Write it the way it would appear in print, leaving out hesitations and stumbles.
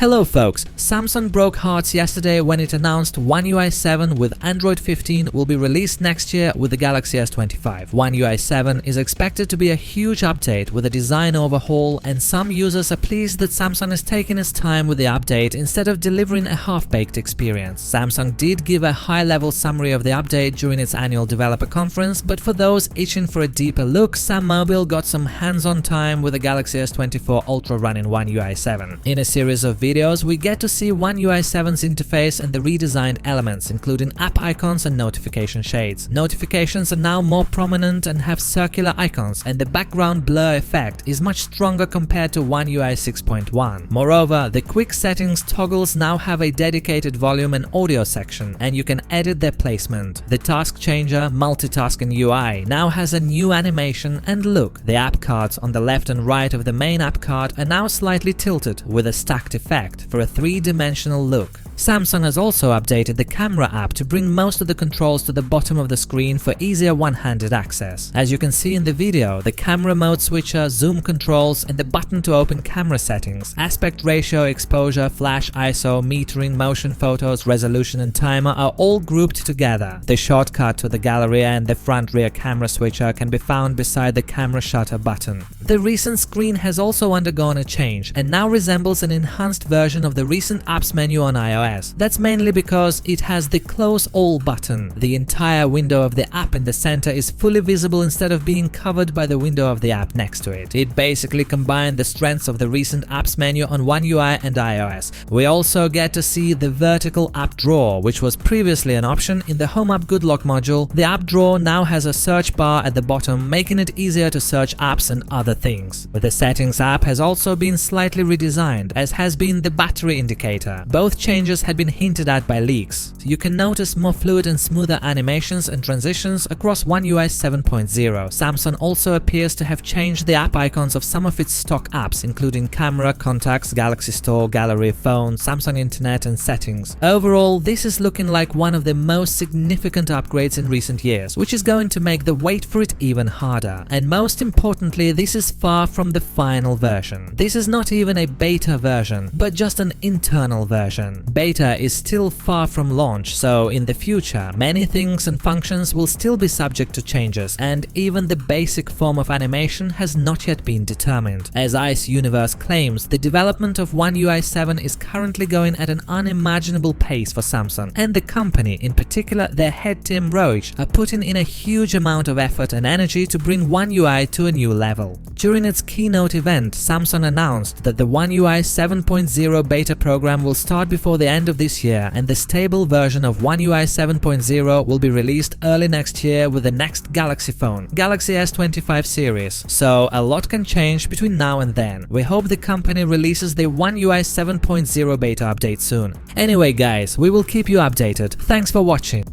Hello folks, Samsung broke hearts yesterday when it announced One UI 7 with Android 15 will be released next year with the Galaxy S25. One UI 7 is expected to be a huge update with a design overhaul, and some users are pleased that Samsung is taking its time with the update instead of delivering a half-baked experience. Samsung did give a high-level summary of the update during its annual developer conference, but for those itching for a deeper look, SamMobile got some hands-on time with the Galaxy S24 Ultra running One UI 7. In a series of videos, we get to see One UI 7's interface and the redesigned elements, including app icons and notification shades. Notifications are now more prominent and have circular icons, and the background blur effect is much stronger compared to One UI 6.1. Moreover, the quick settings toggles now have a dedicated volume and audio section, and you can edit their placement. The task changer multitasking UI now has a new animation and look. The app cards on the left and right of the main app card are now slightly tilted with a stacked effect for a three-dimensional look. Samsung has also updated the camera app to bring most of the controls to the bottom of the screen for easier one-handed access. As you can see in the video, the camera mode switcher, zoom controls, and the button to open camera settings, aspect ratio, exposure, flash, ISO, metering, motion photos, resolution and timer are all grouped together. The shortcut to the gallery and the front-rear camera switcher can be found beside the camera shutter button. The recent screen has also undergone a change and now resembles an enhanced version of the recent apps menu on iOS. That's mainly because it has the Close All button. The entire window of the app in the center is fully visible instead of being covered by the window of the app next to it. It basically combined the strengths of the recent apps menu on One UI and iOS. We also get to see the vertical app drawer, which was previously an option in the Home App Good Lock module. The app drawer now has a search bar at the bottom, making it easier to search apps and other things. The Settings app has also been slightly redesigned, as has been the battery indicator. Both changes had been hinted at by leaks. You can notice more fluid and smoother animations and transitions across One UI 7.0. Samsung also appears to have changed the app icons of some of its stock apps, including Camera, Contacts, Galaxy Store, Gallery, Phone, Samsung Internet and Settings. Overall, this is looking like one of the most significant upgrades in recent years, which is going to make the wait for it even harder. And most importantly, this is far from the final version. This is not even a beta version, but just an internal version. Beta is still far from launch, so in the future, many things and functions will still be subject to changes, and even the basic form of animation has not yet been determined. As Ice Universe claims, the development of One UI 7 is currently going at an unimaginable pace for Samsung, and the company, in particular their head Tim Roach, are putting in a huge amount of effort and energy to bring One UI to a new level. During its keynote event, Samsung announced that the One UI 7.0 beta program will start before the end of this year, and the stable version of One UI 7.0 will be released early next year with the next Galaxy phone, Galaxy S25 series. So a lot can change between now and then. We hope the company releases the One UI 7.0 beta update soon. Anyway guys, we will keep you updated. Thanks for watching.